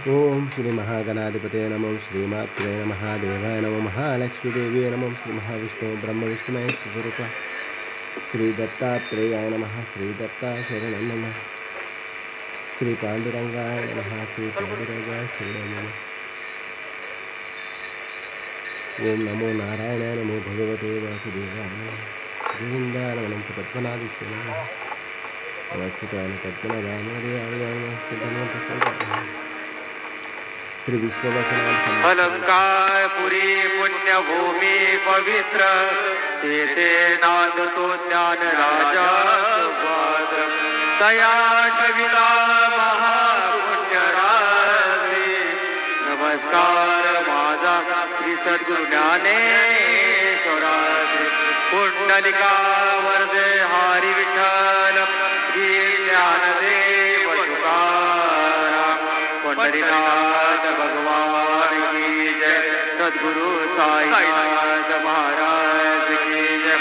ओम श्री महागणाधिपते नमः श्रीमात्रे नमः देवाय नमः महालक्ष्मी देवी नमः श्री महाविष्णु ब्रह्म विष्णु महेश स्वरूप श्री दत्तात्रेयाय नमः श्री दत्ता शरणं नमः श्री पांडुरंगाय नमः श्री पांडुरंगाय शरणं नमः ओम नमो नारायणाय नमो भगवते वासुदेवाय नमः गोविन्दाय नमः पद्मनाभस्य नमः अच्युताय पद्मनाभाय नमः श्री विश्ववसनाय अलंकार पुरी पुण्यभूमी पवित्र तेथे नांदतो ज्ञान राजा स्वाद तया ठविला महापुण्य राशी नमस्कार माझा श्री सद्गुरु ज्ञानेश्वरासी पुंडलिका वरदे हरी विठ्ठल श्री ज्ञानदेव तुकाराम पंढरीनाथ भगवान की जय सद्गुरु साईनाथ महाराज की जय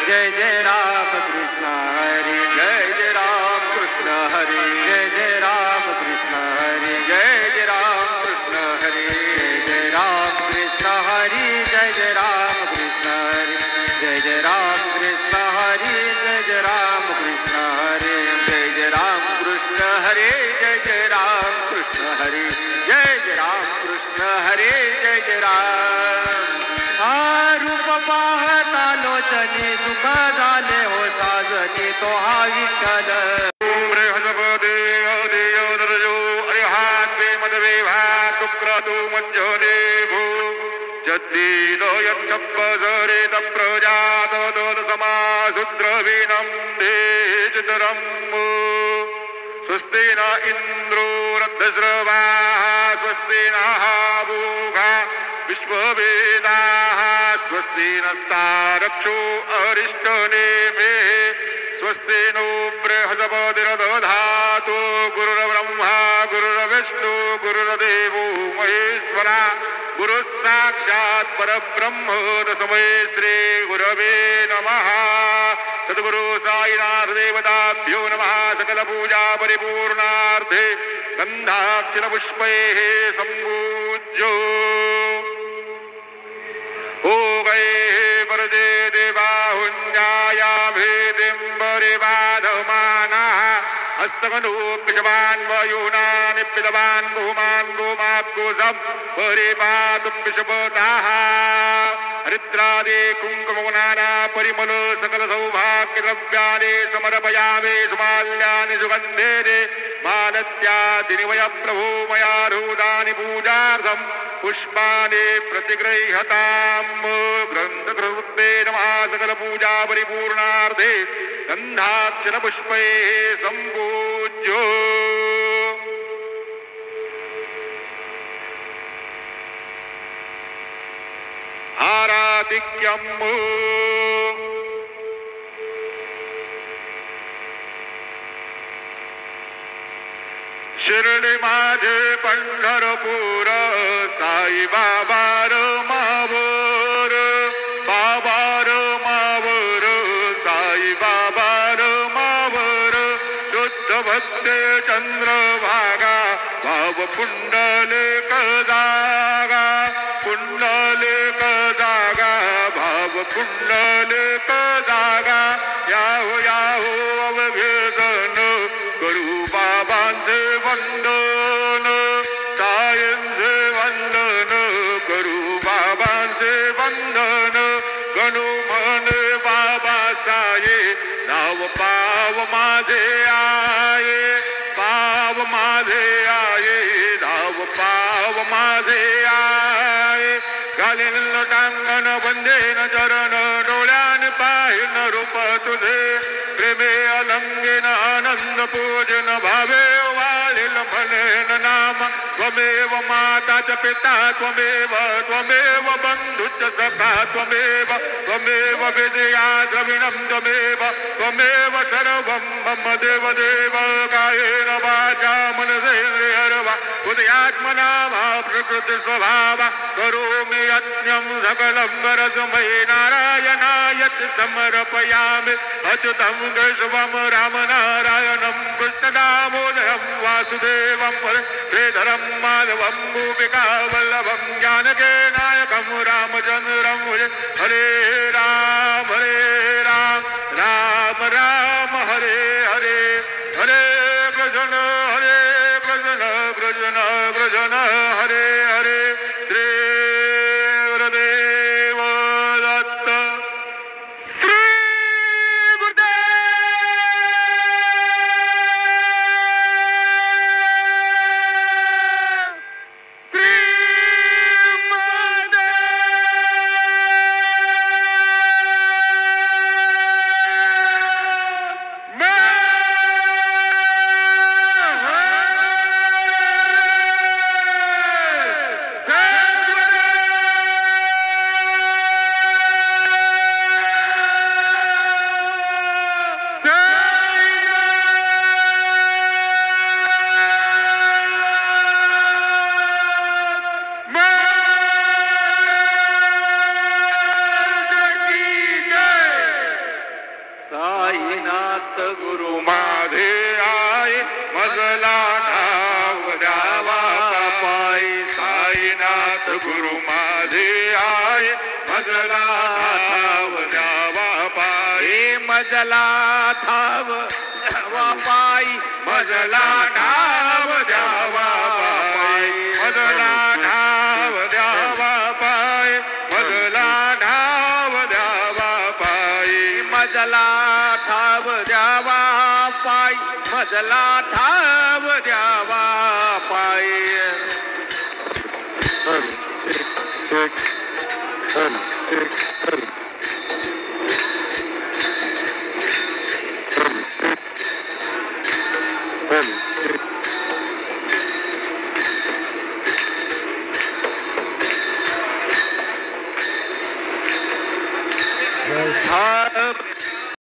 जय जय राम कृष्ण हरि जय जय राम कृष्ण हरि जय जय राम कृष्ण हरि जय जय राम कृष्ण हरि जय जय राम कृष्ण हरि जय जय राम कृष्ण हरि जय जय राम कृष्ण हरि जय जय राम कृष्ण हरि जय जय राम कृष्ण हरि जय जय राम कृष्ण हरि जय जय राम कृष्ण हरि जय जय राम रूप पाहता लोचनी सुख झाले हो साजनी तो हा विठ्ठल बृहस्पती देव नरजो अरिहात मदवे भात क्रतु मज्जो देवो जद्दीनो यच्छप्पजरे तप्रजात दोन समासुद्रवीनं देजतरं स्वस्ति न इंद्रो रद्धस्रवा स्वस्ति नः भूगा विश्ववेदाः स्वस्ति नस्तारक्षो अरिष्टनेमे स्वस्ति नो बृहस्पतिर्दधातु गुरुर्ब्रह्मा गुरुर्विष्णु गुरुर्देवो महेश्वरा गुरु साक्षात् परब्रह्म तस्मै श्री गुरवे नमः सद्गुरु साईनाथ देवताभ्यो नमः सकल पूजा परिपूर्णार्थे गंधाक्षर पुष्पैः संपूज्यो हो गए वरदे देवाहुञ्जायाभेदिम्बरिबाधमानः हस्तगणोपिशवान् वयूनानि पितवान् भूमान् भूमात्कोशं परिपातुपिशपताः हरिद्रादि कुङ्कुमनाना परिमल सकल सौभाग्य द्रव्यानि समर्पयामि सुमाल्यानि सुगन्धेनि मालत्यादिनिवय प्रभो मया रूढानि पूजार्थं पुष्पाणि प्रतिगृह्यताम् ग्रन्थकृते नमः सकल पूजा परिपूर्णार्थे गन्धाक्षर पुष्पैः सम्पूज्यो आराधिक्यम् शिर्डी माझे पंढरपूर साई बाबा मावर बाबा मावर साई बाबा मावर शुद्ध भक्त चंद्रभागा भाव पुंडलिक जागा पुंडलिक जागा भाव पुंडलिक जागा याहो याहो अवघेदन करू बाबांचे वंदन सायंचे वंदन करू बाबांचे वंदन गणू म्हणे बाबा साये नाव पाव माझे आये पाव माझे आये नाव पाव माझे आये घालीन लोटांगण बंदेन चरण डोळ्यान पाहिन रूप तुझे प्रेमे अलंगेन आनंद पूजन भावे वाळील म्हणेन नाम त्वमेव माता च पिता त्वमेव त्वमेव बंधुश्च सखा त्वमेव त्वमेव विद्या द्रविणं त्वमेव त्वमेव सर्वं मम देव देव कायेन वाचा मनसेन्द्रियर्वा हृदयात्मना वा प्रकृति स्वभावा करोमि यज्ञं सकलं परस्मै नारायणाय समर्पयामि अच्युतं केशवं रामनारायणं कृष्णदामोदरं वा वासुदेवं श्रीधरं माधवं भूमिका वल्लभं जानकी नायकं रामचन्द्रं हरे राम राम राम हरे हरे हरे कृष्ण कृष्ण हरे हरे श्री गुरुदेव दत्त श्री साईनाथ गुरु माझे आये मजला ठाव द्यावा पायी साईनाथ गुरु माझे आये मजला ठाव द्यावा पायी मजला ठाव द्यावा पायी मजला ठाव द्यावा पायी मजला ठाव द्यावा पायी मजला ठाव द्यावा पायी मजला ठाव द्यावा पायी मजला ठाव द्यावा